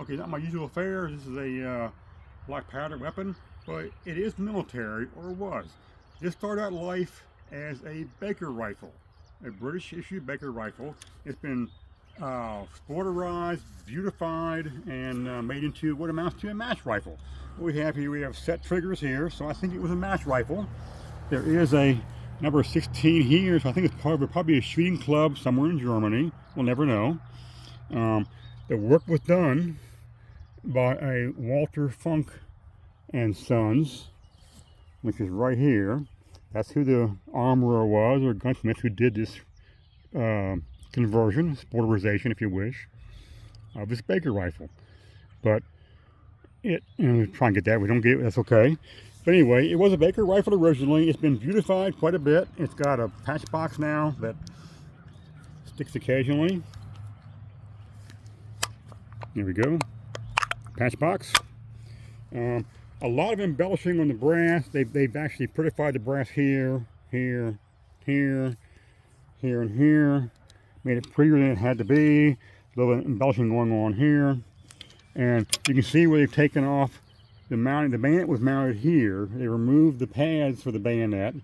Okay, not my usual fare. This is a black powder weapon, but it is military, or was. This started out life as a Baker rifle, a British issue Baker rifle. It's been sporterized, beautified, and made into what amounts to a match rifle. What we have here, we have set triggers here, so I think it was a match rifle. There is a number 16 here, so I think it's probably a shooting club somewhere in Germany. We'll never know. The work was done by a Walter Funk and Sons, which is right here. That's who the armorer was, or gunsmith, who did this conversion, sporterization, if you wish, of this Baker rifle. But we try and get that. We don't get it. That's okay. But anyway, it was a Baker rifle originally. It's been beautified quite a bit. It's got a patch box now that sticks occasionally. There we go. Patch box. A lot of embellishing on the brass. They've actually prettified the brass here, here, here, here, and here. Made it prettier than it had to be. A little bit of embellishing going on here. And you can see where they've taken off the mounting. The bayonet was mounted here. They removed the pads for the bayonet.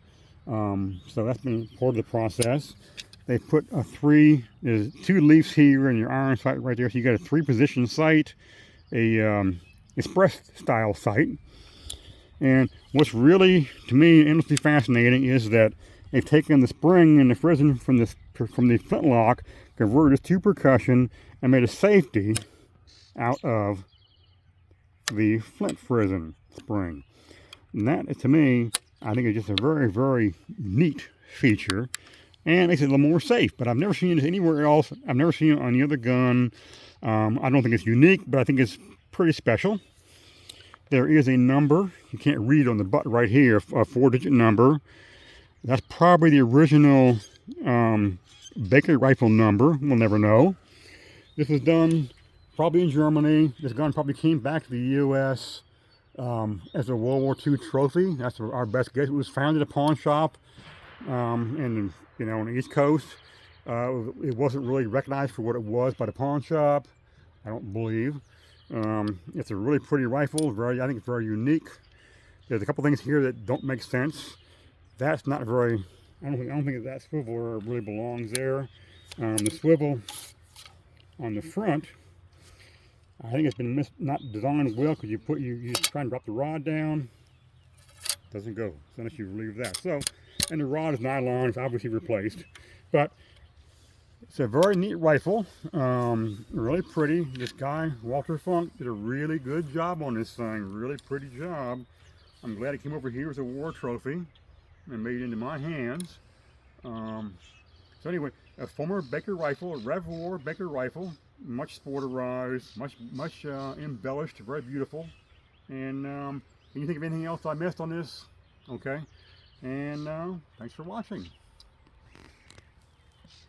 So that's been part of the process. They put there's 2 leaves here and your iron sight right there. So you got a 3-position sight, a express style sight. And what's really, to me, endlessly fascinating is that they've taken the spring and the frizzen from the flintlock, converted it to percussion, and made a safety out of the flint frizzen spring. And that, to me, I think is just a very, very neat feature. And makes it a little more safe, but I've never seen it anywhere else. I've never seen it on any other gun. I don't think it's unique, but I think it's pretty special. There is a number. You can't read on the butt right here, a 4-digit number. That's probably the original Baker rifle number. We'll never know. This was done probably in Germany. This gun probably came back to the U.S. As a World War II trophy. That's our best guess. It was found at a pawn shop on the East Coast. It wasn't really recognized for what it was by the pawn shop, I don't believe. It's a really pretty rifle. I think it's very unique. There's a couple things here that don't make sense. That's not very. I don't think that swivel really belongs there. The swivel on the front, I think it's been not designed well, because you try and drop the rod down. Doesn't go unless you relieve that. So, and the rod is nylon. It's obviously replaced, but it's a very neat rifle. Really pretty. This guy Walter Funk did a really good job on this thing. Really pretty job. I'm glad it came over here as a war trophy and made it into my hands. So anyway, a former Baker rifle, a Rev War Baker rifle, much sporterized, much embellished, very beautiful. And can you think of anything else I missed on this? Okay. And thanks for watching.